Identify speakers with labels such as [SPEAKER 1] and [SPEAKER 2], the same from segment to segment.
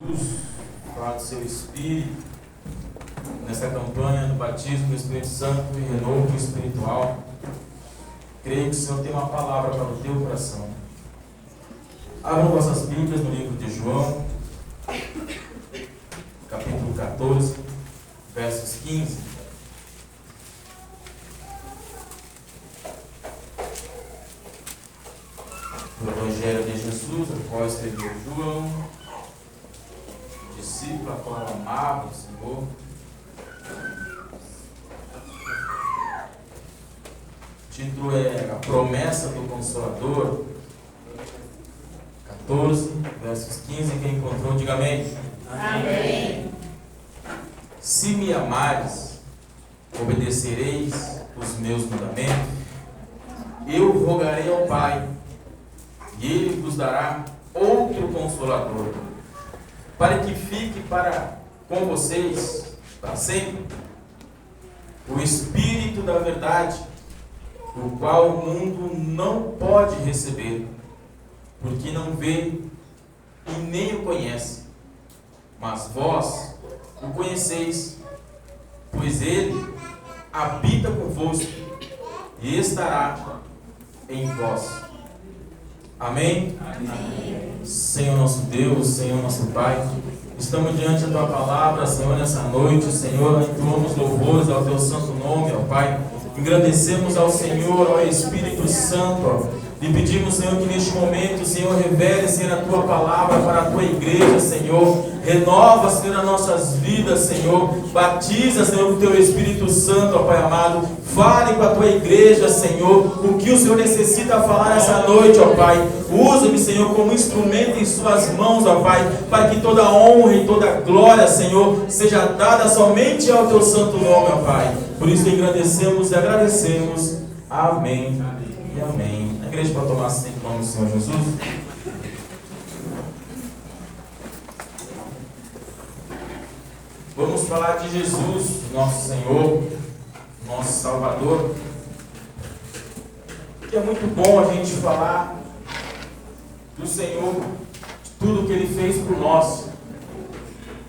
[SPEAKER 1] Falar do seu Espírito nessa campanha do batismo do Espírito Santo e renovo espiritual. Creio que o Senhor tem uma palavra para o teu coração. Abram vossas Bíblias no livro de João, capítulo 14, versos 15. O Evangelho de Jesus, o qual escreveu João, discípulo a qual amava o Senhor. O título é A Promessa do Consolador. 14, versos 15. Quem encontrou, diga amém.
[SPEAKER 2] Amém.
[SPEAKER 1] Se me amares, obedecereis os meus mandamentos. Eu rogarei ao Pai, e Ele vos dará outro Consolador, para que fique com vocês para sempre, o Espírito da verdade, o qual o mundo não pode receber, porque não vê e nem o conhece. Mas vós o conheceis, pois Ele habita convosco e estará em vós. Amém?
[SPEAKER 2] Amém.
[SPEAKER 1] Senhor nosso Deus, Senhor nosso Pai, estamos diante da Tua palavra, Senhor, nessa noite. Senhor, entoamos louvores ao Teu santo nome, ó Pai. Engrandecemos ao Senhor, ó Espírito Santo, ó. E pedimos, Senhor, que neste momento, Senhor, revele, Senhor, a Tua palavra para a Tua igreja, Senhor. Renova, Senhor, as nossas vidas, Senhor. Batiza, Senhor, com o Teu Espírito Santo, ó Pai amado. Fale com a Tua igreja, Senhor, o que o Senhor necessita falar nessa noite, ó Pai. Usa-me, Senhor, como instrumento em Suas mãos, ó Pai, para que toda honra e toda glória, Senhor, seja dada somente ao Teu santo nome, ó Pai. Por isso agradecemos e agradecemos. Amém e amém. A igreja pode tomar assento em nome do Senhor Jesus. Vamos falar de Jesus, nosso Senhor, nosso Salvador. Que é muito bom a gente falar do Senhor, de tudo que Ele fez por nós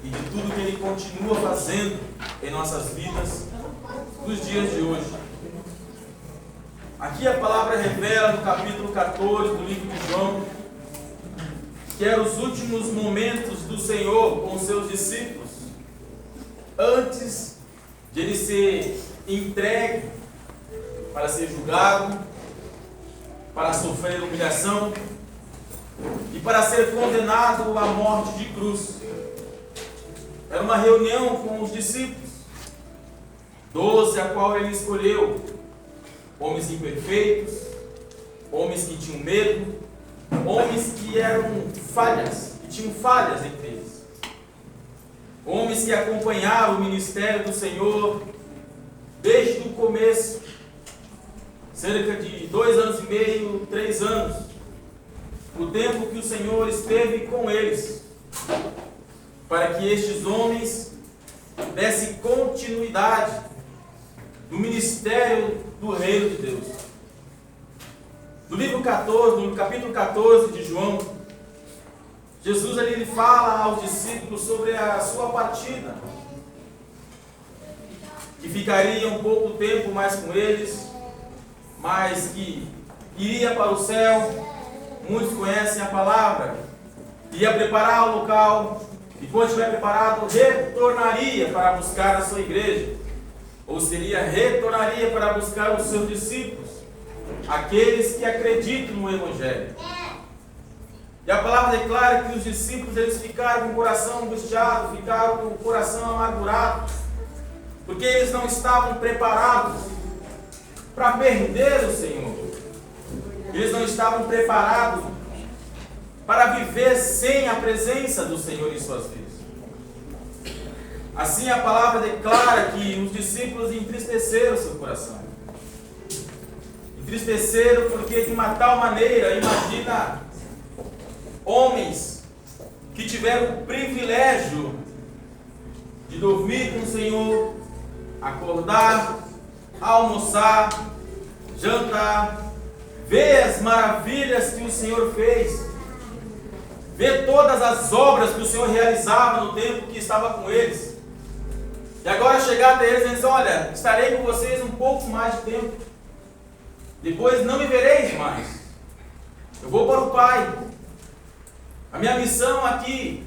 [SPEAKER 1] e de tudo que Ele continua fazendo em nossas vidas nos dias de hoje. Aqui a palavra revela no capítulo 14 do livro de João que eram os últimos momentos do Senhor com os seus discípulos antes de Ele ser entregue para ser julgado, para sofrer humilhação e para ser condenado à morte de cruz. Era uma reunião com os discípulos, 12 a qual Ele escolheu, homens imperfeitos, homens que tinham medo, homens que eram falhas, que tinham falhas entre eles, homens que acompanhavam o ministério do Senhor desde o começo, cerca de 2 anos e meio, 3 anos, o tempo que o Senhor esteve com eles, para que estes homens dessem continuidade do ministério do reino de Deus. No livro 14, no capítulo 14 de João, Jesus ali ele fala aos discípulos sobre a sua partida, que ficaria um pouco tempo mais com eles, mas que iria para o céu. Muitos conhecem a palavra, ia preparar o local, e quando estiver preparado, retornaria para buscar a sua igreja, ou seria, retornaria para buscar os seus discípulos, aqueles que acreditam no Evangelho. E a palavra declara que os discípulos eles ficaram com o coração angustiado, ficaram com o coração amargurado, porque eles não estavam preparados para perder o Senhor. Eles não estavam preparados para viver sem a presença do Senhor em suas vidas. Assim a palavra declara que os discípulos entristeceram seu coração. Entristeceram porque de uma tal maneira, imagina, homens que tiveram o privilégio de dormir com o Senhor, acordar, almoçar, jantar, ver as maravilhas que o Senhor fez, ver todas as obras que o Senhor realizava no tempo que estava com eles. E agora chegar até eles e dizer: olha, estarei com vocês um pouco mais de tempo. Depois não me vereis mais. Eu vou para o Pai. A minha missão aqui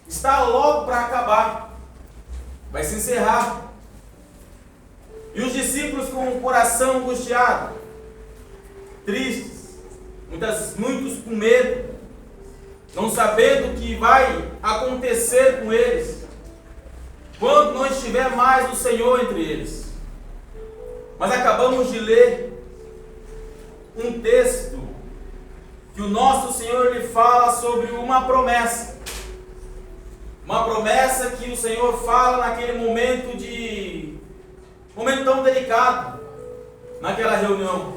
[SPEAKER 1] está logo para acabar. Vai se encerrar. E os discípulos com o coração angustiado, tristes, muitos com medo, não sabendo o que vai acontecer com eles, quando não estiver mais o Senhor entre eles. Mas acabamos de ler um texto que o nosso Senhor lhe fala sobre uma promessa. Uma promessa que o Senhor fala naquele momento tão delicado, naquela reunião.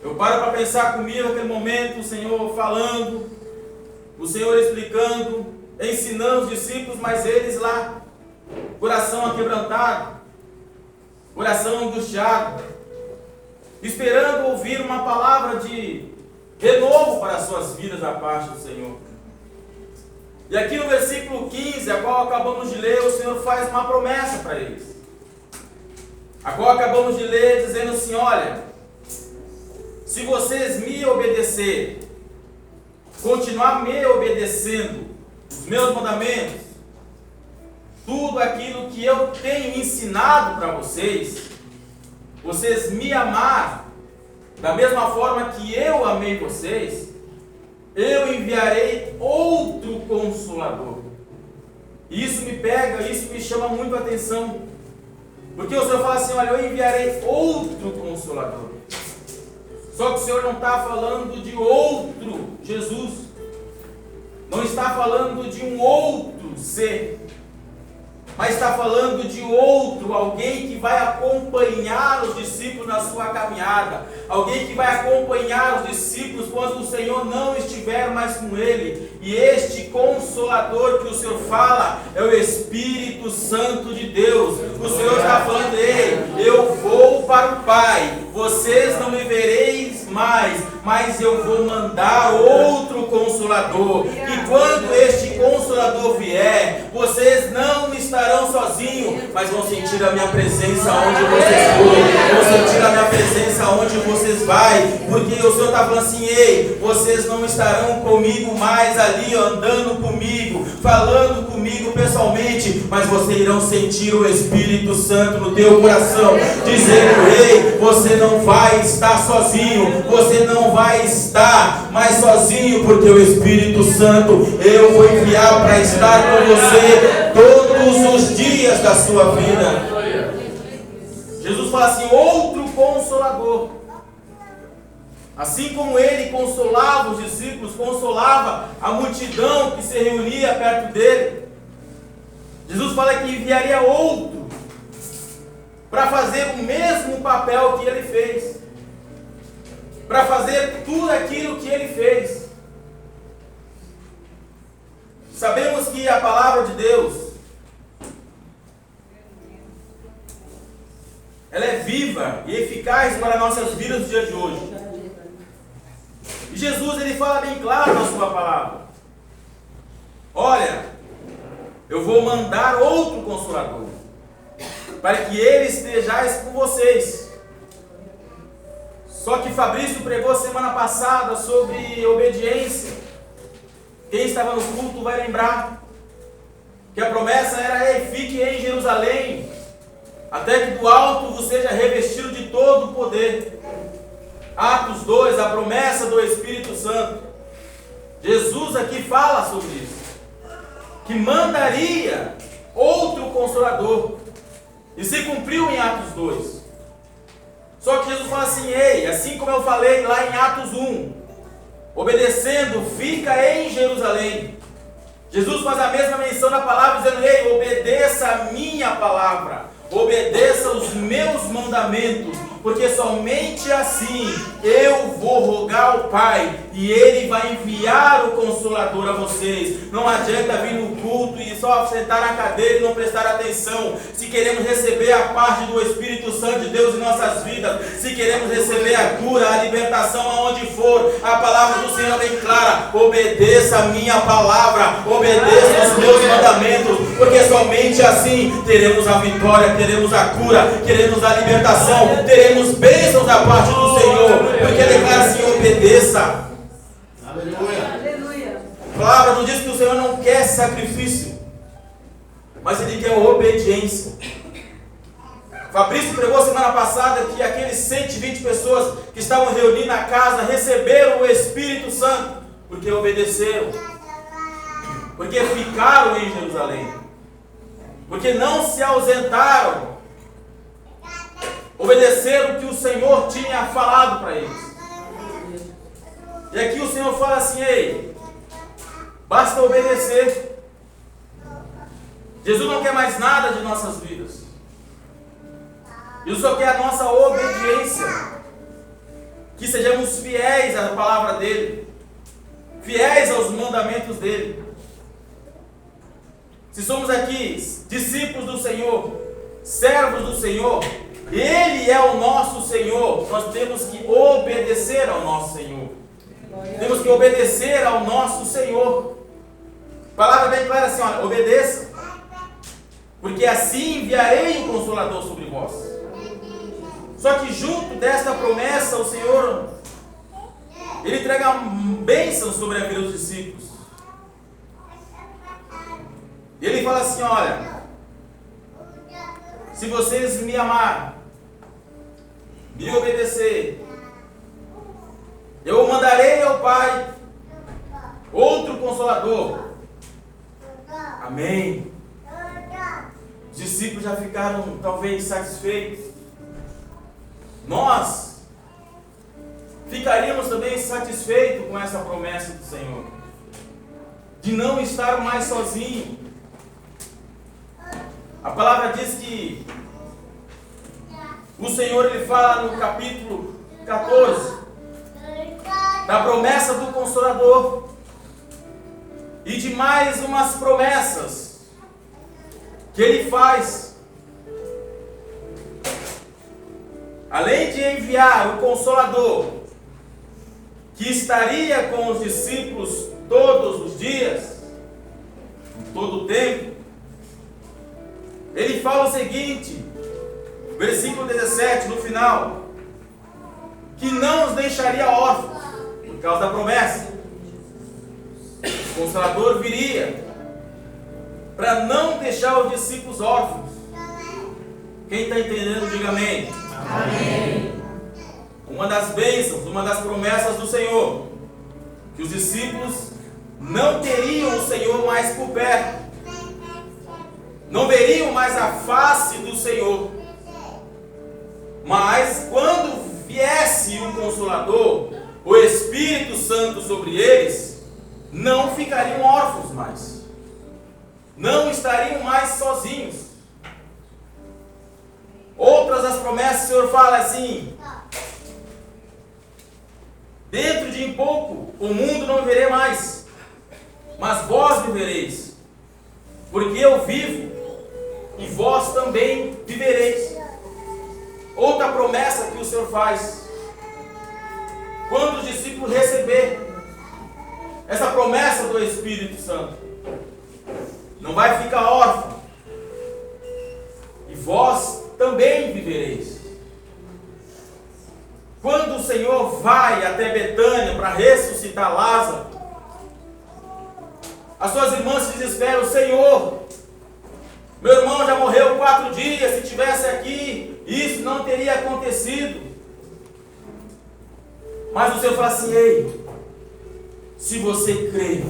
[SPEAKER 1] Eu paro para pensar comigo naquele momento, o Senhor falando, o Senhor explicando, ensinando os discípulos, mas eles lá, coração aquebrantado, coração angustiado, esperando ouvir uma palavra de renovo para as suas vidas da parte do Senhor. E aqui no versículo 15, a qual acabamos de ler, o Senhor faz uma promessa para eles. A qual acabamos de ler dizendo assim: olha, se vocês me obedecerem, continuar me obedecendo, os meus mandamentos, tudo aquilo que eu tenho ensinado para vocês, vocês me amar da mesma forma que eu amei vocês, eu enviarei outro Consolador. Isso me pega, isso me chama muito a atenção, porque o Senhor fala assim: olha, eu enviarei outro Consolador. Só que o Senhor não está falando de outro Jesus, não está falando de um outro ser, mas está falando de outro, alguém que vai acompanhar os discípulos na sua caminhada, alguém que vai acompanhar os discípulos quando o Senhor não estiver mais com ele. E este Consolador que o Senhor fala é o Espírito Santo de Deus. O Senhor está falando: ei, eu vou para o Pai, vocês não me vereis mais, mas eu vou mandar outro Consolador. E quando este Consolador vier, vocês não estarão sozinhos, mas vão sentir a minha presença onde vocês forem, vão sentir a minha presença onde vocês vão, porque o Senhor está falando assim: ei, vocês não estarão comigo mais ali, andando comigo, falando comigo pessoalmente, mas vocês irão sentir o Espírito Santo no teu coração, dizendo: ei, você não vai estar sozinho, você não vai estar mais sozinho, porque o Espírito Santo eu vou enviar para estar com você todos os dias da sua vida. Jesus fala assim: outro Consolador. Assim como ele consolava os discípulos, consolava a multidão que se reunia perto dele, Jesus fala que enviaria outro para fazer o mesmo papel que ele fez, para fazer tudo aquilo que ele fez. Sabemos que a palavra de Deus, ela é viva e eficaz para nossas vidas no dia de hoje. E Jesus, ele fala bem claro na sua palavra: olha, eu vou mandar outro Consolador, para que ele estejais com vocês. Só que Fabrício pregou semana passada sobre obediência. Quem estava no culto vai lembrar que a promessa era: ei, fique em Jerusalém, até que do alto você seja revestido de todo o poder. Atos 2, a promessa do Espírito Santo. Jesus aqui fala sobre isso, que mandaria outro Consolador, e se cumpriu em Atos 2. Só que Jesus fala assim: ei, assim como eu falei lá em Atos 1, obedecendo, fica em Jerusalém. Jesus faz a mesma menção na palavra, dizendo: ei, obedeça a minha palavra, obedeça os meus mandamentos, porque somente assim eu vou rogar ao Pai e Ele vai enviar o Consolador a vocês. Não adianta vir no culto e só sentar na cadeira e não prestar atenção. Se queremos receber a parte do Espírito Santo de Deus em nossas vidas, se queremos receber a cura, a libertação aonde for, a palavra do Senhor é bem clara: obedeça a minha palavra, obedeça os meus mandamentos, porque somente assim teremos a vitória, teremos a cura, teremos a libertação, teremos bênçãos da parte do Senhor, porque Ele declara assim: obedeça.
[SPEAKER 2] Aleluia.
[SPEAKER 1] A palavra não diz que o Senhor não quer sacrifício, mas Ele quer obediência. Fabrício pregou semana passada que aqueles 120 pessoas que estavam reunidas na casa receberam o Espírito Santo porque obedeceram, porque ficaram em Jerusalém, porque não se ausentaram, obedeceram o que o Senhor tinha falado para eles. E aqui o Senhor fala assim: ei, basta obedecer. Jesus não quer mais nada de nossas vidas. Jesus só quer a nossa obediência, que sejamos fiéis à palavra dEle, fiéis aos mandamentos dEle. Se somos aqui discípulos do Senhor, servos do Senhor, Ele é o nosso Senhor, nós temos que obedecer ao nosso Senhor. Temos que obedecer ao nosso Senhor. A palavra bem clara assim: olha, obedeça, porque assim enviarei o Consolador sobre vós. Só que junto desta promessa, o Senhor, Ele entrega bênçãos sobre a vida dos discípulos. E Ele fala assim: olha, se vocês me amarem, me obedecer, eu mandarei ao Pai outro Consolador. Amém. Os discípulos já ficaram talvez satisfeitos. Nós ficaríamos também satisfeitos com essa promessa do Senhor, de não estar mais sozinho. A palavra diz que o Senhor, Ele fala no capítulo 14 da promessa do Consolador e de mais umas promessas que Ele faz. Além de enviar o Consolador, que estaria com os discípulos todos os dias, todo o tempo, Ele fala o seguinte, versículo 17, no final: que não os deixaria órfãos, por causa da promessa. O Consolador viria para não deixar os discípulos órfãos. Quem está entendendo, diga amém.
[SPEAKER 2] Amém.
[SPEAKER 1] Uma das bênçãos, uma das promessas do Senhor, que os discípulos não teriam o Senhor mais por perto, não veriam mais a face do Senhor, mas quando viesse um Consolador, o Espírito Santo sobre eles, não ficariam órfãos mais, não estariam mais sozinhos. Outras das promessas, o Senhor fala assim: dentro de pouco o mundo não viverei mais, mas vós vivereis, porque eu vivo e vós também vivereis. Outra promessa que o Senhor faz: quando os discípulos receber essa promessa do Espírito Santo, não vai ficar órfão, e vós também vivereis. Quando o Senhor vai até Betânia para ressuscitar Lázaro, as suas irmãs se desesperam: Senhor, meu irmão já morreu 4 dias, se tivesse aqui, isso não teria acontecido. Mas o Senhor fala assim: ei, se você crê,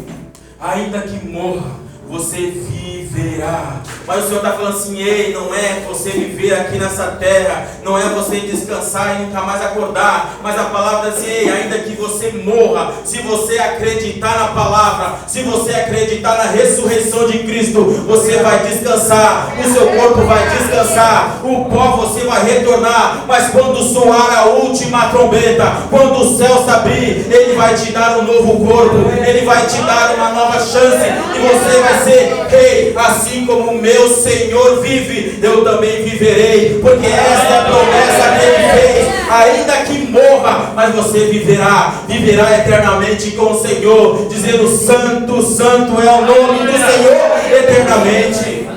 [SPEAKER 1] ainda que morra, você viverá. Mas o Senhor está falando assim: ei, não é você viver aqui nessa terra, não é você descansar e nunca mais acordar, mas a palavra diz: ei, ainda que você morra, se você acreditar na palavra, se você acreditar na ressurreição de Cristo, você vai descansar, o seu corpo vai descansar, o pó você vai retornar. Mas quando soar a última trombeta, quando o céu se abrir, Ele vai te dar um novo corpo, Ele vai te dar uma nova chance, e você vai ser rei, assim como o meu Senhor vive, eu também viverei, porque essa é a promessa que Ele fez. Ainda que morra, mas você viverá eternamente com o Senhor, dizendo: santo, santo é o nome do Senhor eternamente.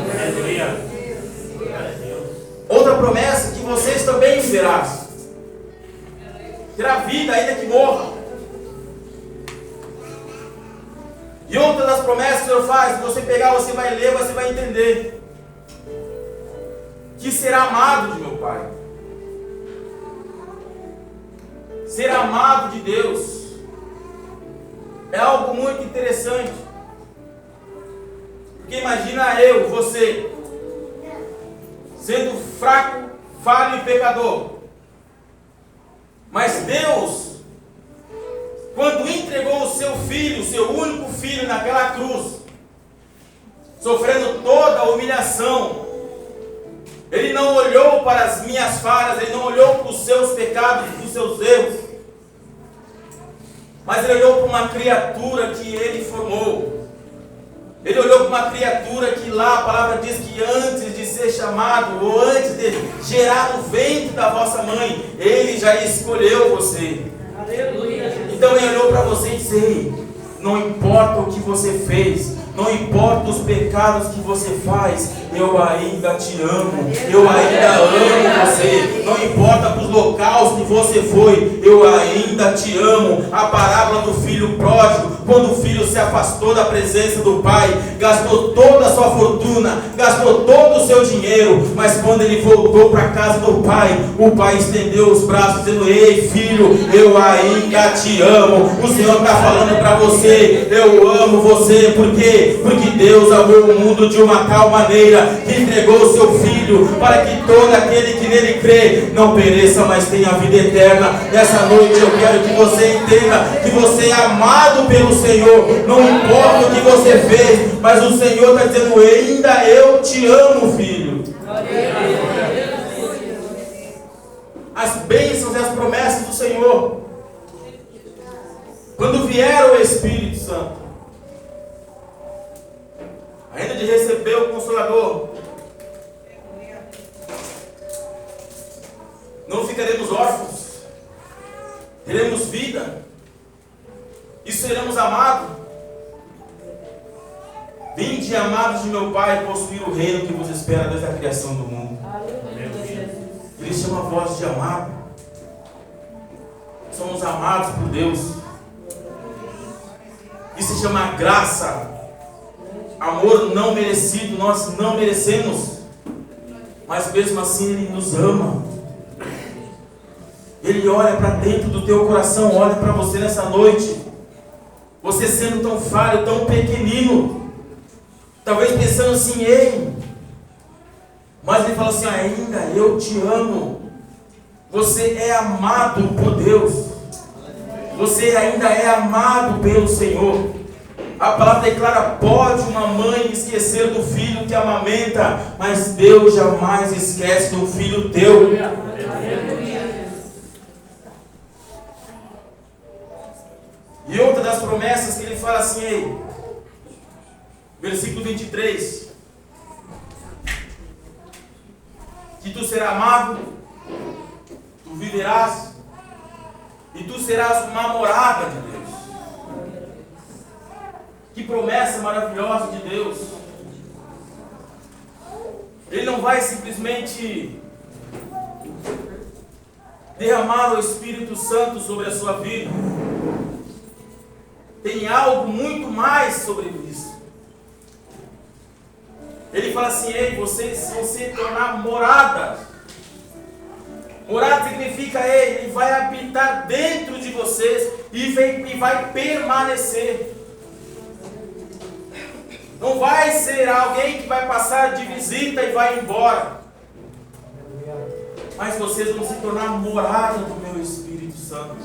[SPEAKER 1] Outra promessa, que vocês também viverão, terá vida ainda que morra. E outra das promessas que o Senhor faz, se você pegar, você vai ler, você vai entender que será amado de meu Pai. Ser amado de Deus é algo muito interessante. Porque imagina eu, você, sendo fraco, falho e pecador. Mas Deus, quando entregou o seu filho, o seu único filho naquela cruz, sofrendo toda a humilhação, Ele não olhou para as minhas falhas, Ele não olhou para os seus pecados, para os seus erros, mas Ele olhou para uma criatura que Ele formou. Ele olhou para uma criatura que lá a palavra diz que antes de ser chamado, ou antes de gerar no ventre da vossa mãe, Ele já escolheu você. Aleluia. Então Ele olhou para você e disse: não importa o que você fez, não importa os pecados que você faz, eu ainda te amo, eu ainda amo você. Não importa para os locais que você foi, eu ainda te amo. A parábola do filho pródigo, quando o filho se afastou da presença do pai, gastou toda a sua fortuna, gastou todo o seu dinheiro, mas quando ele voltou para a casa do pai, o pai estendeu os braços dizendo: ei filho, eu ainda te amo. O Senhor está falando para você: eu amo você. Por quê? Porque Deus amou o mundo de uma tal maneira que entregou o seu filho, para que todo aquele que nele crê não pereça, mas tenha a vida eterna. Nessa noite eu quero que você entenda que você é amado pelo Senhor. Não importa o que você fez, mas o Senhor está dizendo: ainda eu te amo, filho. As bênçãos e as promessas do Senhor, quando vier o Espírito Santo, ainda de receber o Consolador, não ficaremos órfãos, teremos vida e seremos amados. Vinde, amados de meu Pai, possuir o reino que vos espera desde a criação do mundo. Ele chama a voz de amado. Somos amados por Deus. Isso se chama graça. Amor não merecido, nós não merecemos, mas mesmo assim Ele nos ama. Ele olha para dentro do teu coração, olha para você nessa noite, você sendo tão falho, tão pequenino, talvez pensando assim: ei, mas Ele fala assim: ainda eu te amo. Você é amado por Deus, você ainda é amado pelo Senhor. A palavra declara: pode uma mãe esquecer do filho que amamenta, mas Deus jamais esquece do filho teu. E outra das promessas que Ele fala assim, aí, versículo 23, que tu serás amado, tu viverás, e tu serás uma morada de Deus. Que promessa maravilhosa de Deus. Ele não vai simplesmente derramar o Espírito Santo sobre a sua vida. Tem algo muito mais sobre isso. Ele fala assim: ei, vocês vão se tornar morada. Morada significa: ei, Ele vai habitar dentro de vocês e vai permanecer. Não vai ser alguém que vai passar de visita e vai embora. Mas vocês vão se tornar morada do meu Espírito Santo.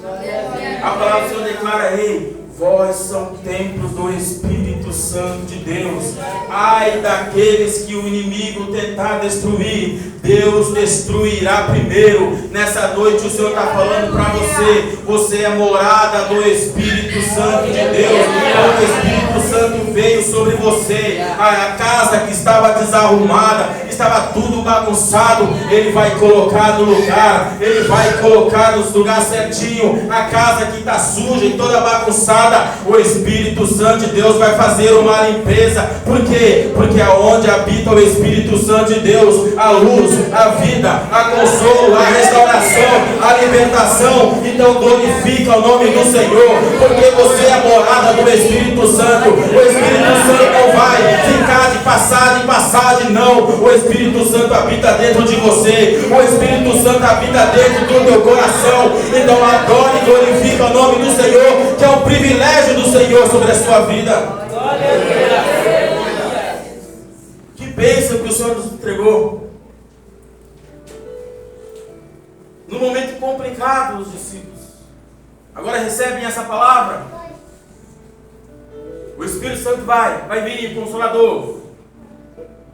[SPEAKER 1] A palavra do Senhor declara: ei, vós são templos do Espírito Santo de Deus. Ai daqueles que o inimigo tentar destruir, Deus destruirá primeiro. Nessa noite o Senhor está falando para você: você é morada do Espírito Santo de Deus. Quando o Espírito Santo veio sobre você, a casa que estava desarrumada, estava tudo bagunçado, Ele vai colocar no lugar, Ele vai colocar nos lugares certinho. A casa que está suja e toda bagunçada, o Espírito Santo de Deus vai fazer uma limpeza. Por quê? Porque aonde habita o Espírito Santo de Deus, a luz, a vida, a consolo, a restauração, a libertação. Então glorifica o nome do Senhor, porque você é a morada do Espírito Santo. O Espírito Santo não vai ficar de passagem em passagem, não. O Espírito Santo habita dentro de você. O Espírito Santo habita dentro do teu coração. Então adore e glorifica o nome do Senhor, que é um privilégio do Senhor sobre a sua vida. Que bênção que o Senhor nos entregou. No momento complicado, os discípulos agora recebem essa palavra. O Espírito Santo vai vir, Consolador,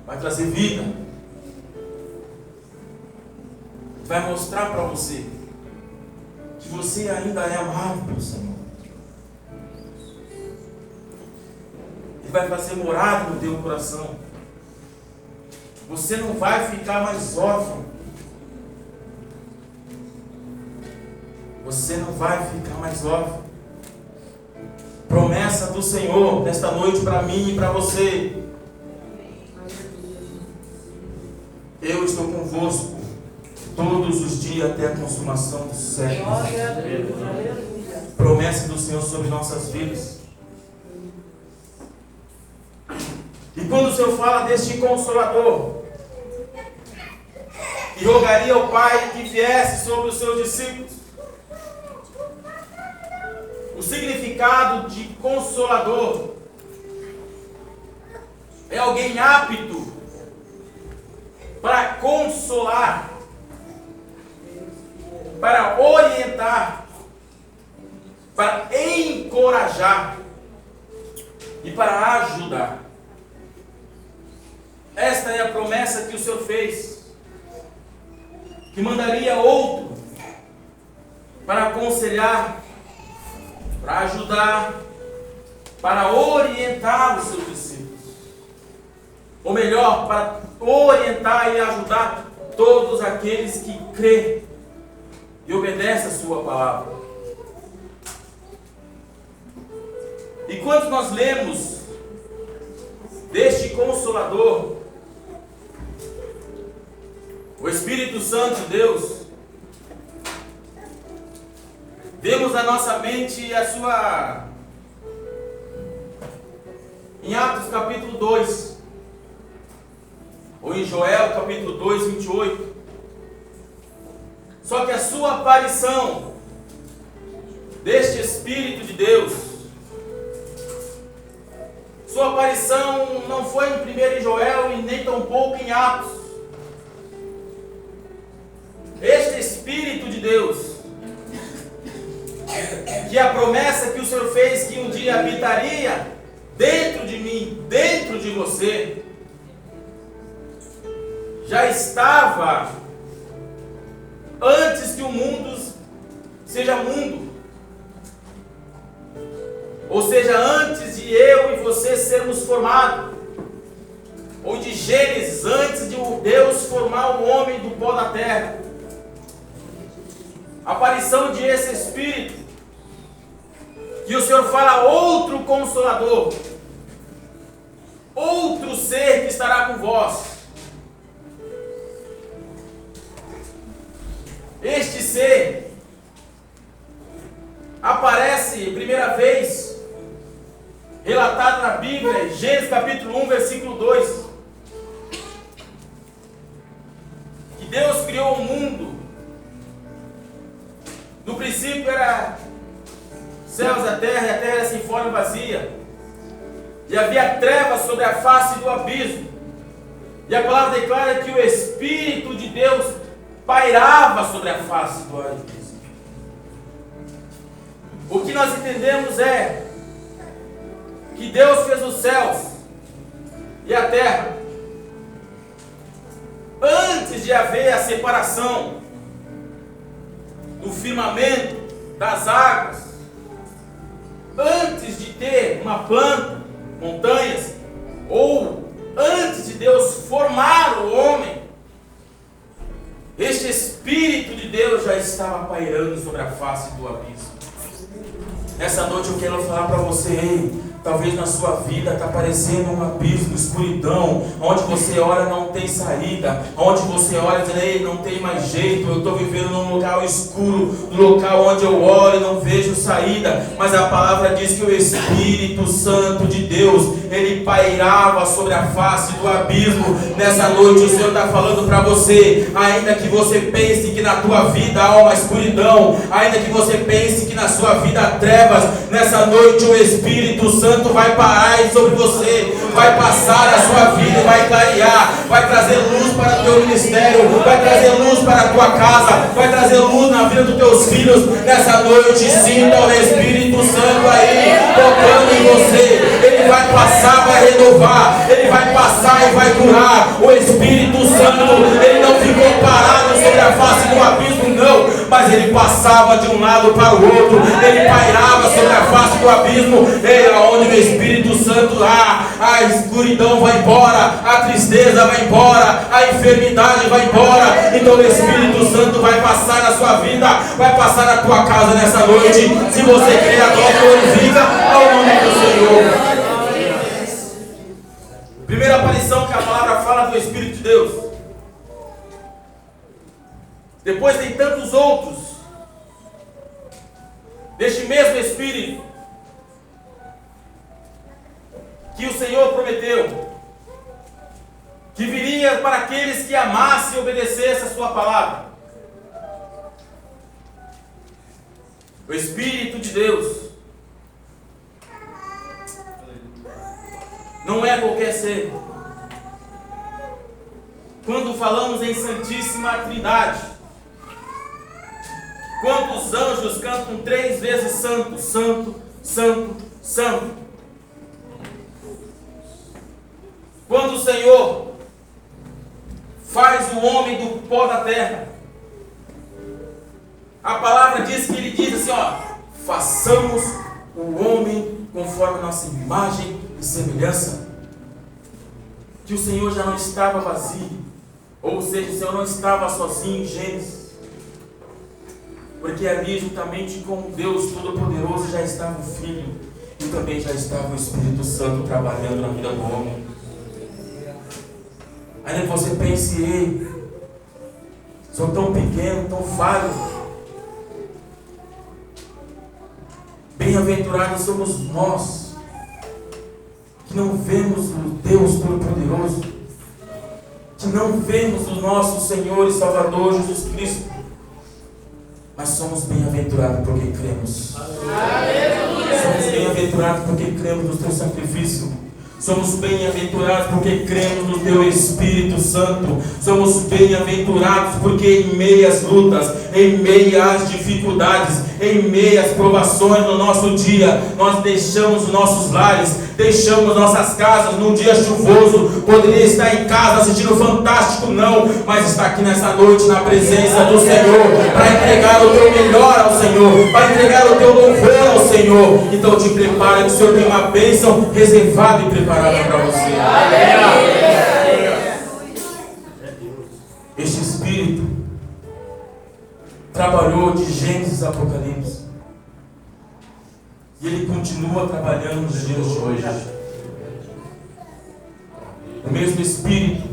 [SPEAKER 1] vai trazer vida, vai mostrar para você que você ainda é amado pelo Senhor. Ele vai fazer morada no teu coração. Você não vai ficar mais órfão. Você não vai ficar mais órfão. Promessa do Senhor nesta noite para mim e para você: eu estou convosco todos os dias até a consumação dos séculos. Promessa do Senhor sobre nossas vidas. E quando o Senhor fala deste Consolador, e rogaria ao Pai que viesse sobre os seus discípulos, o significado de Consolador é alguém apto para consolar, para orientar, para encorajar e para ajudar. Esta é a promessa que o Senhor fez, que mandaria outro para aconselhar, para ajudar, para orientar os seus discípulos. Ou melhor, para orientar e ajudar todos aqueles que crêem e obedecem a sua palavra. E quando nós lemos deste Consolador, o Espírito Santo de Deus, vemos na nossa mente a sua, em Atos capítulo 2, ou em Joel capítulo 2, 28. Só que a sua aparição deste Espírito de Deus, sua aparição não foi em 1 Joel e nem tampouco em Atos. Este Espírito de Deus, que a promessa que o Senhor fez que um dia habitaria dentro de mim, dentro de você, já estava antes que o mundo seja mundo. Ou seja, antes de eu e você sermos formados, ou de Gênesis, antes de Deus formar o homem do pó da terra. A aparição de esse Espírito, que o Senhor fala, outro Consolador, outro ser que estará com vós. Este ser aparece primeira vez relatado na Bíblia, Gênesis capítulo 1, versículo 2. Que Deus criou o mundo. No princípio era céus e a terra era sem forma e vazia. E e havia trevas sobre a face do abismo. E a palavra declara que o Espírito de Deus pairava sobre a face do abismo. O que nós entendemos é que Deus fez os céus e a terra antes de haver a separação do firmamento, das águas, antes de ter uma planta, montanhas, ou antes de Deus formar o homem, este Espírito de Deus já estava pairando sobre a face do abismo. Nessa noite eu quero falar para você, ei, talvez na sua vida está parecendo um abismo, escuridão, onde você olha não tem saída, onde você olha e diz, ei, não tem mais jeito, eu estou vivendo num local escuro, num local onde eu olho e não vejo saída, mas a palavra diz que o Espírito Santo de Deus, ele pairava sobre a face do abismo. Nessa noite o Senhor está falando para você, ainda que você pense que na tua vida há uma escuridão, ainda que você pense que na sua vida há trevas, nessa noite o Espírito Santo vai parar sobre você, vai passar a sua vida, vai clarear, vai trazer luz para o teu ministério, vai trazer luz para a tua casa, vai trazer luz na vida dos teus filhos. Nessa noite sinta o Espírito Santo aí tocando em você. Ele vai passar, vai renovar, ele vai passar e vai curar. O Espírito Santo, ele não ficou parado sobre a face do abismo, não, mas ele passava de um lado para o outro, ele pairava sobre a face do abismo. Onde o Espírito Santo a escuridão vai embora, a tristeza vai embora, a enfermidade vai embora. Então o Espírito Santo vai passar na sua vida, vai passar na tua casa nessa noite. Se você crê, agora glorifica ao nome do Senhor. Primeira aparição que a palavra fala do Espírito de Deus. Depois tem tantos outros deste mesmo Espírito que o Senhor prometeu que viria para aqueles que amassem e obedecessem a sua palavra. O Espírito de Deus não é qualquer ser. Quando falamos em Santíssima Trindade, quantos anjos cantam 3 vezes santo, santo, santo, santo? Quando o Senhor faz o homem do pó da terra, a palavra diz que ele diz assim, façamos o homem conforme a nossa imagem e semelhança. Que o Senhor já não estava vazio, ou seja, o Senhor não estava sozinho em Gênesis, porque ali juntamente com Deus Todo-Poderoso já estava o Filho, e também já estava o Espírito Santo trabalhando na vida do homem. Ainda que você pense, ei, sou tão pequeno, tão falho. Bem-aventurados somos nós, que não vemos o Deus Todo-Poderoso, que não vemos o nosso Senhor e Salvador Jesus Cristo, mas somos bem-aventurados porque cremos. Aleluia. Somos bem-aventurados porque cremos no teu sacrifício. Somos bem-aventurados porque cremos no Teu Espírito Santo. Somos bem-aventurados porque em meias lutas, em meias dificuldades, em meias provações no nosso dia, nós deixamos os nossos lares, deixamos nossas casas num dia chuvoso. Poderia estar em casa assistindo Fantástico, não, mas está aqui nessa noite na presença do Senhor, para entregar o Teu melhor ao Senhor, para entregar o Teu louvor ao Senhor. Então te prepara, que o Senhor tem uma bênção reservada e preparada para você. Este Espírito trabalhou de Gênesis a Apocalipse, e ele continua trabalhando nos dias de hoje. O mesmo Espírito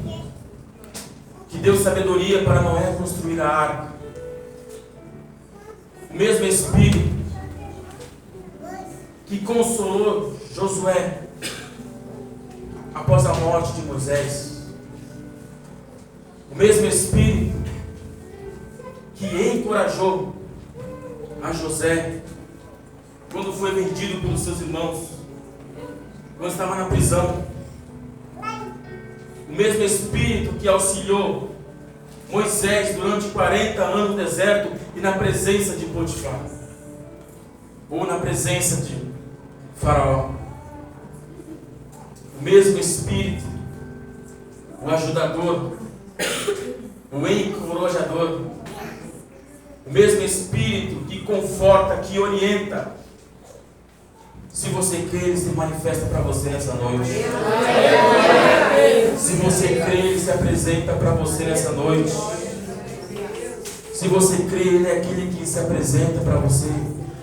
[SPEAKER 1] que deu sabedoria para Noé construir a arca, o mesmo Espírito que consolou Josué após a morte de Moisés, o mesmo Espírito que encorajou a José quando foi vendido pelos seus irmãos, quando estava na prisão. O mesmo Espírito que auxiliou Moisés durante 40 anos no deserto e na presença de Potifar, ou na presença de Faraó. O mesmo Espírito, o ajudador, o encorajador, o mesmo Espírito que conforta, que orienta. Se você crê, Ele se manifesta para você nessa noite. Se você crê, Ele se apresenta para você nessa noite. Se você crê, Ele é aquele que se apresenta para você.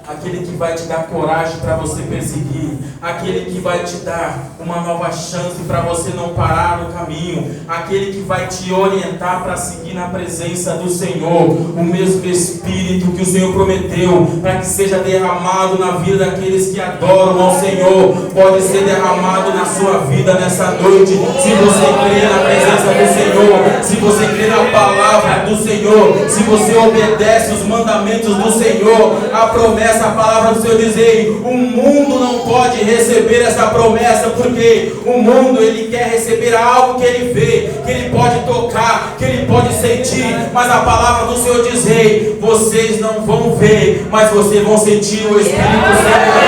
[SPEAKER 1] Aquele que vai te dar coragem para você perseguir. Aquele que vai te dar uma nova chance para você não parar no caminho. Aquele que vai te orientar para seguir na presença do Senhor. O mesmo Espírito que o Senhor prometeu para que seja derramado na vida daqueles que adoram ao Senhor, pode ser derramado na sua vida nessa noite. Se você crê na presença do Senhor, se você crê na palavra do Senhor, se você obedece os mandamentos do Senhor, a promessa, a palavra do Senhor diz aí, o mundo não pode receber essa promessa, porque o mundo, ele quer receber algo que ele vê, que ele pode tocar, que ele pode sentir, mas a palavra do Senhor diz, ei, vocês não vão ver, mas vocês vão sentir o Espírito Santo.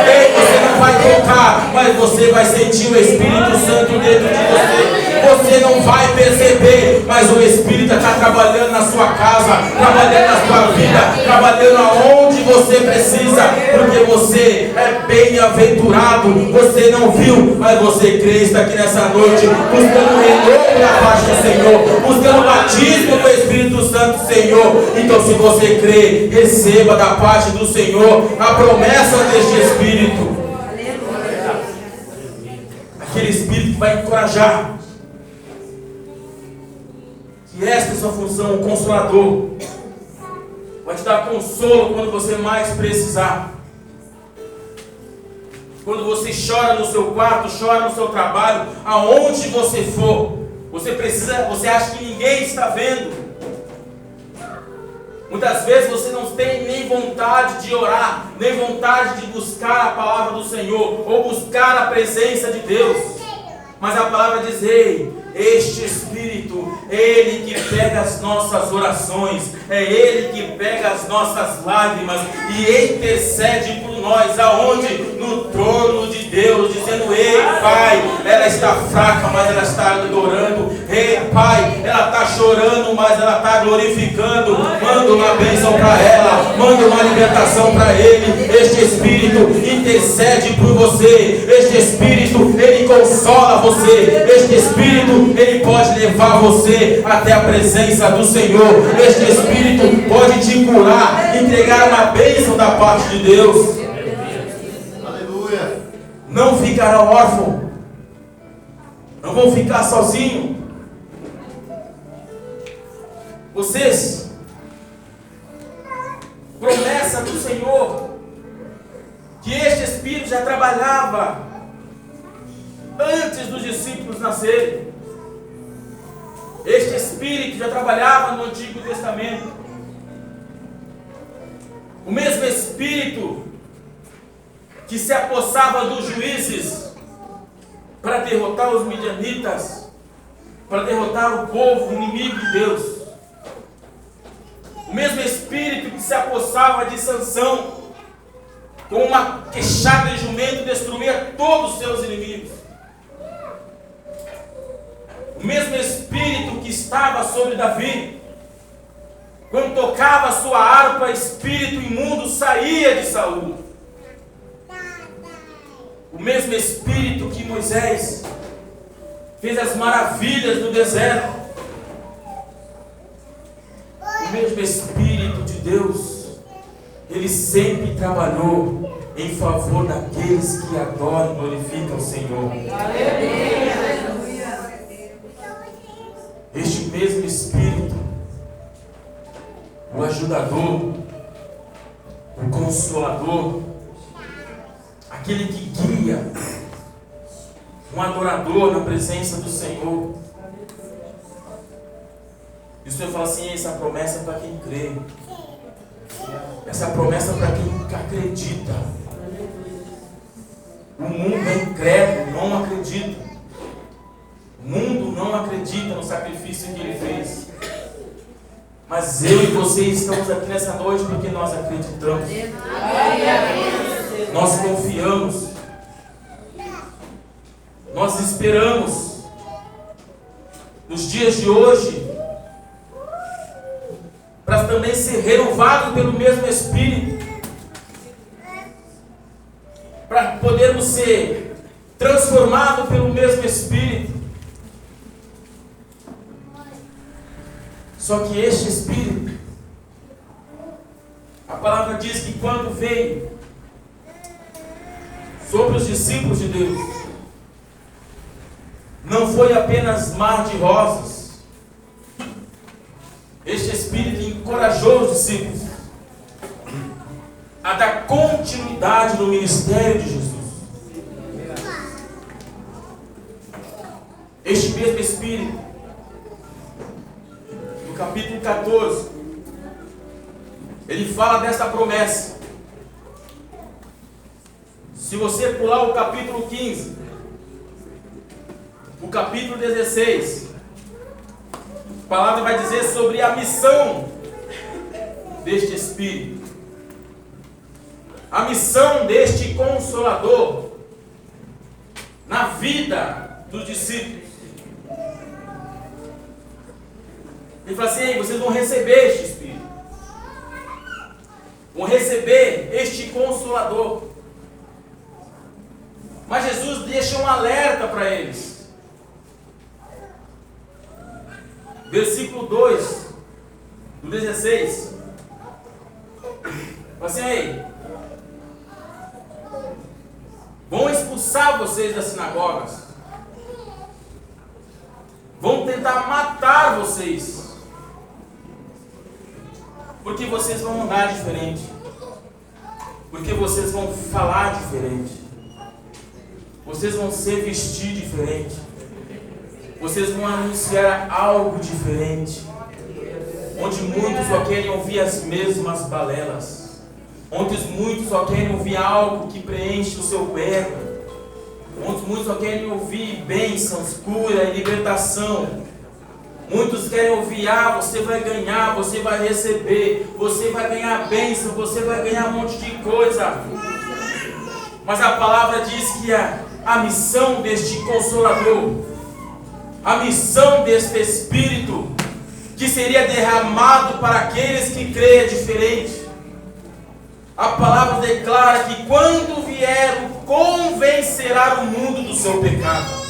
[SPEAKER 1] Ei, você não vai tocar, mas você vai sentir o Espírito Santo dentro de você. Você não vai perceber, mas o Espírito está trabalhando na sua casa, trabalhando na sua vida, trabalhando aonde você precisa, porque você é bem-aventurado. Você não viu, mas você crê, está aqui nessa noite, buscando o renovo da parte do Senhor, buscando o batismo do Espírito Santo, Senhor. Então, se você crê, receba da parte do Senhor a promessa deste Espírito. Aquele Espírito que vai encorajar. Que esta é a sua função, o Consolador. Vai te dar consolo quando você mais precisar. Quando você chora no seu quarto, chora no seu trabalho, aonde você for, você acha que ninguém está vendo. Muitas vezes você não tem nem vontade de orar, nem vontade de buscar a palavra do Senhor, ou buscar a presença de Deus. Mas a palavra diz, ei, este Espírito, Ele que pega as nossas orações, é Ele que pega as nossas lágrimas e intercede por nós, aonde? No trono de Deus, dizendo, ei Pai, ela está fraca, mas ela está adorando, ei Pai, ela está chorando, mas ela está glorificando, manda uma bênção para ela, manda uma libertação para ele. Este Espírito intercede por você, este Espírito, ele consola você, este Espírito, ele pode levar você até a presença do Senhor. Este Espírito pode te curar, entregar uma bênção da parte de Deus. Aleluia. Não ficará órfão, não vão ficar sozinhos. Vocês, promessa do Senhor, que este Espírito já trabalhava antes dos discípulos nascerem. Este Espírito já trabalhava no Antigo Testamento. O mesmo Espírito que se apossava dos juízes para derrotar os midianitas, para derrotar o povo inimigo de Deus. O mesmo Espírito que se apossava de Sansão, com uma queixada de jumento, destruía todos os seus inimigos. O mesmo Espírito que estava sobre Davi, quando tocava a sua harpa, espírito imundo saía de Saul. O mesmo Espírito que Moisés fez as maravilhas no deserto. O mesmo Espírito de Deus, ele sempre trabalhou em favor daqueles que adoram e glorificam o Senhor. Este mesmo Espírito, o ajudador, o consolador, aquele que guia, um adorador na presença do Senhor. E o Senhor fala assim, essa promessa é para quem crê. Essa promessa é para quem acredita. O mundo é incrédulo, não acredita. O mundo não acredita no sacrifício que Ele fez. Mas eu e você estamos aqui nessa noite porque nós acreditamos. Nós confiamos. Nós esperamos. Nos dias de hoje, para também ser renovado pelo mesmo Espírito, para podermos ser transformados pelo mesmo Espírito. Só que este Espírito, a palavra diz que quando veio sobre os discípulos de Deus, não foi apenas mar de rosas. Este Espírito encorajou os discípulos a dar continuidade no ministério de Jesus. Este mesmo Espírito, no capítulo 14, ele fala dessa promessa. Se você pular o capítulo 15, o capítulo 16, a palavra vai dizer sobre a missão deste Espírito. A missão deste Consolador na vida dos discípulos. Ele fala assim: vocês vão receber este Espírito. Vão receber este Consolador. Mas Jesus deixa um alerta para eles. Versículo 2 do 16. Fala assim: vão expulsar vocês das sinagogas. Vão tentar matar vocês. Porque vocês vão andar diferente. Porque vocês vão falar diferente. Vocês vão se vestir diferente. Vocês vão anunciar algo diferente. Onde muitos só querem ouvir as mesmas balelas. Onde muitos só querem ouvir algo que preenche o seu ego. Onde muitos só querem ouvir bênçãos, cura e libertação. Muitos querem ouvir: você vai ganhar, você vai receber, você vai ganhar bênção, você vai ganhar um monte de coisa. Mas a palavra diz que a missão deste Consolador, a missão deste Espírito, que seria derramado para aqueles que creem diferente. A palavra declara que quando vier, convencerá o mundo do seu pecado.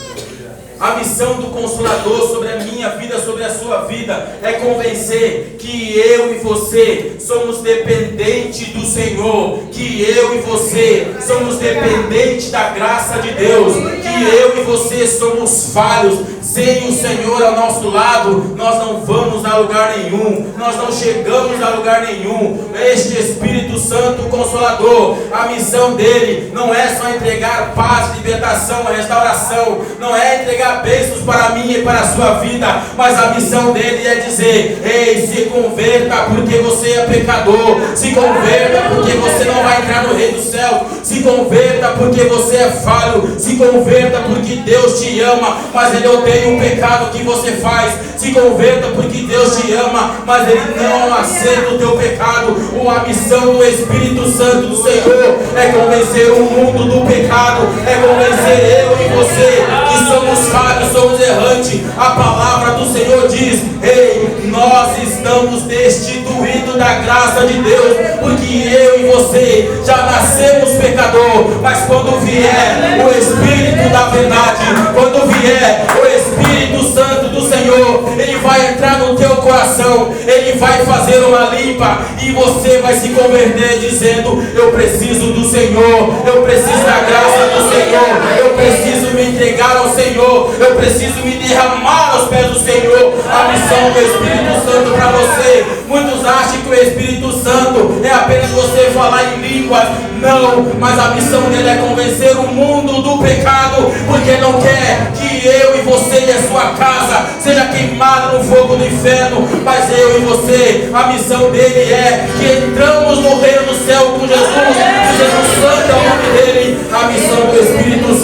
[SPEAKER 1] A missão do Consolador sobre a minha vida, sobre a sua vida, é convencer que eu e você somos dependentes do Senhor, que eu e você somos dependentes da graça de Deus, que eu e você somos falhos. Sem o Senhor ao nosso lado, nós não vamos a lugar nenhum, nós não chegamos a lugar nenhum. Este Espírito Santo Consolador, a missão dele não é só entregar paz, libertação, restauração, não é entregar bênçãos para mim e para a sua vida, mas a missão dele é dizer: ei, se converta porque você é pecador, se converta porque você não vai entrar no reino do céu, se converta porque você é falho, se converta porque Deus te ama, mas ele odeia o pecado que você faz. Se converta porque Deus te ama, mas ele não aceita o teu pecado. A missão do Espírito Santo do Senhor é convencer o mundo do pecado, é convencer eu e você que somos falhos, somos errantes. A palavra do Senhor diz: ei, nós estamos destituídos da graça de Deus, porque eu e você já nascemos pecador. Mas quando vier o Espírito da verdade, quando vier o Espírito Santo do Senhor, ele vai entrar no teu coração, ele vai fazer uma limpa e você vai se converter dizendo: eu preciso do Senhor, eu preciso da graça do Senhor, eu preciso me entregar ao Senhor, eu preciso me derramar aos pés do Senhor. A missão do Espírito Santo para você, muitos acham que o Espírito Santo é apenas você falar em línguas. Não, mas a missão dele é convencer o mundo do pecado, porque não quer que eu e você e a sua casa seja queimado no fogo do inferno. Mas eu e você, a missão dele é que entramos no reino do céu com Jesus. Jesus Santo é o nome dele. A missão do Espírito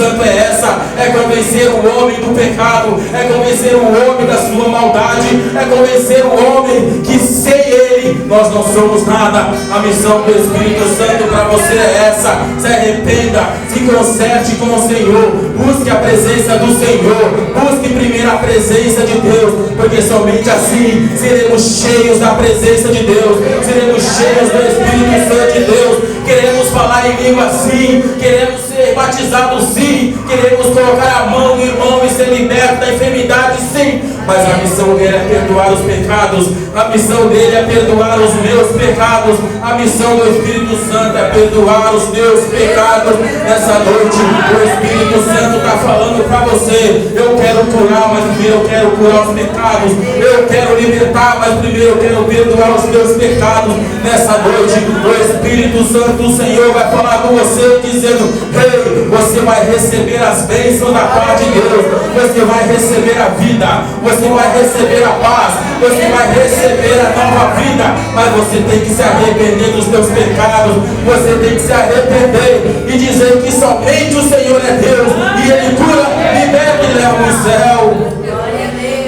[SPEAKER 1] Santo é essa: é convencer o homem do pecado, é convencer o homem da sua maldade, é convencer o homem que sem Ele nós não somos nada. A missão do Espírito Santo para você é essa: se arrependa, se conserte com o Senhor, busque a presença do Senhor, busque primeiro a presença de Deus, porque somente assim seremos cheios da presença de Deus, seremos cheios do Espírito Santo de Deus. Queremos falar em língua sim, queremos ser batizados sim, queremos colocar a mão no irmão e ser liberto da enfermidade sim, mas a missão dele é perdoar os pecados, a missão dele é perdoar os meus pecados, a missão do Espírito Santo é perdoar os teus pecados. Nessa noite o Espírito Santo está falando para você: eu quero curar, mas primeiro eu quero curar os pecados, eu quero libertar, mas primeiro eu quero perdoar os teus pecados. Nessa noite o Espírito Santo do Senhor vai falar com você dizendo: ei, você vai receber as bênçãos da parte de Deus, você vai receber a vida, você vai receber a paz, você vai receber a nova vida, mas você tem que se arrepender dos teus pecados, você tem que se arrepender e dizer que somente o Senhor é Deus, e Ele cura, liberta e leva ao céu.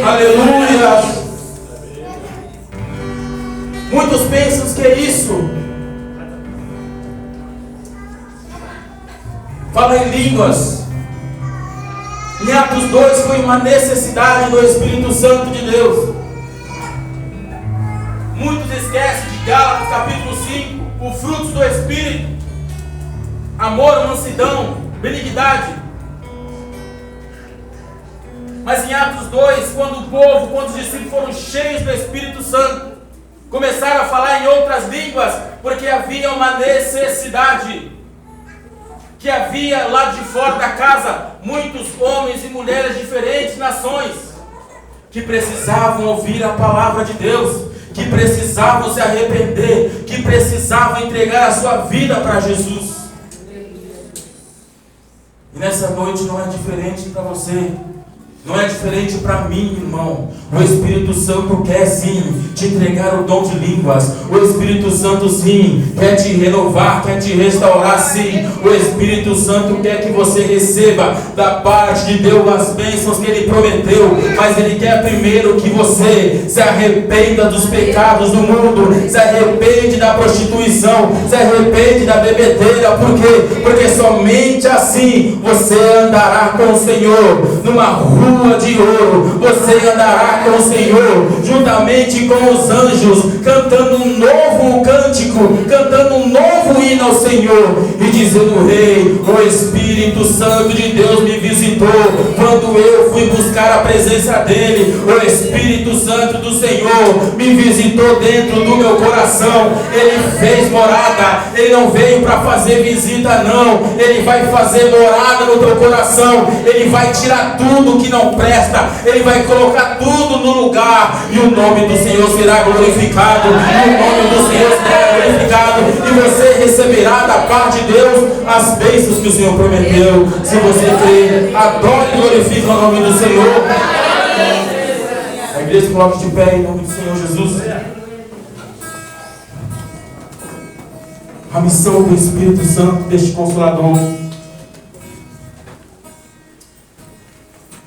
[SPEAKER 1] Aleluia. Muitos pensam que é isso. Fala em línguas. Em Atos 2 foi uma necessidade do Espírito Santo de Deus. Muitos esquecem de Gálatas capítulo 5, o fruto do Espírito: amor, mansidão, benignidade. Mas em Atos 2, quando os discípulos foram cheios do Espírito Santo, começaram a falar em outras línguas, porque havia uma necessidade. Que havia lá de fora da casa muitos homens e mulheres de diferentes nações que precisavam ouvir a palavra de Deus, que precisavam se arrepender, que precisavam entregar a sua vida para Jesus. E nessa noite não é diferente para você, não é diferente para mim, irmão. O Espírito Santo quer sim te entregar o dom de línguas. O Espírito Santo sim quer te renovar, quer te restaurar sim. O Espírito Santo quer que você receba da parte de Deus as bênçãos que Ele prometeu. Mas Ele quer primeiro que você se arrependa dos pecados do mundo, se arrepende da prostituição, se arrepende da bebedeira. Por quê? Porque somente assim você andará com o Senhor numa rua de ouro. Você andará com o Senhor juntamente com os anjos, cantando um novo cântico, cantando um novo hino ao Senhor e dizendo: Rei, o Espírito Santo de Deus me visitou quando eu fui buscar a presença dEle. O Espírito Santo do Senhor me visitou dentro do meu coração. Ele fez morada. Ele não veio para fazer visita não, Ele vai fazer morada no teu coração. Ele vai tirar tudo que não presta, Ele vai colocar tudo no lugar, e o nome do Senhor será glorificado, e o nome do Senhor será glorificado, e você receberá da parte de Deus as bênçãos que o Senhor prometeu. Se você crê, adore e glorifique o nome do Senhor. A igreja coloca de pé em nome do Senhor Jesus. A missão do Espírito Santo, deste Consolador,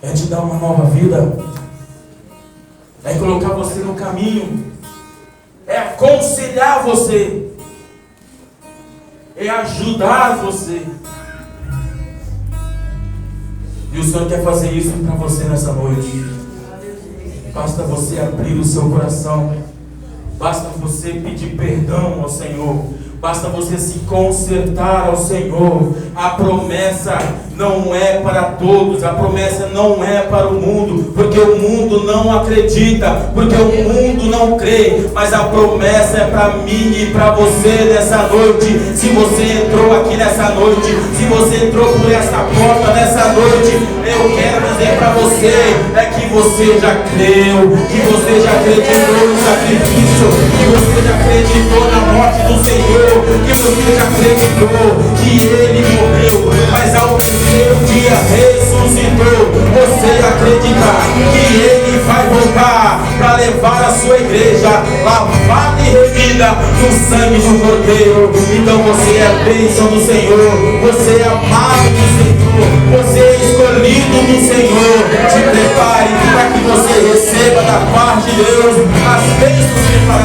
[SPEAKER 1] é te dar uma nova vida, é colocar você no caminho, é aconselhar você, é ajudar você. E o Senhor quer fazer isso para você nessa noite. Basta você abrir o seu coração, basta você pedir perdão ao Senhor, basta você se consertar ao Senhor. A promessa não é para todos, a promessa não é para o mundo, porque o mundo não acredita, porque o mundo não crê, mas a promessa é para mim e para você nessa noite. Se você entrou aqui nessa noite, se você entrou por essa porta nessa noite, eu quero dizer para você, é que você já creu, que você já acreditou no sacrifício, que você já acreditou na morte do Senhor, que você já acreditou que Ele morreu, mas ao terceiro dia ressuscitou. Você acredita que Ele vai voltar para levar a sua igreja lavada e remida no sangue do Cordeiro. Então você é a bênção do Senhor, você é amado do Senhor, você Cristo veio para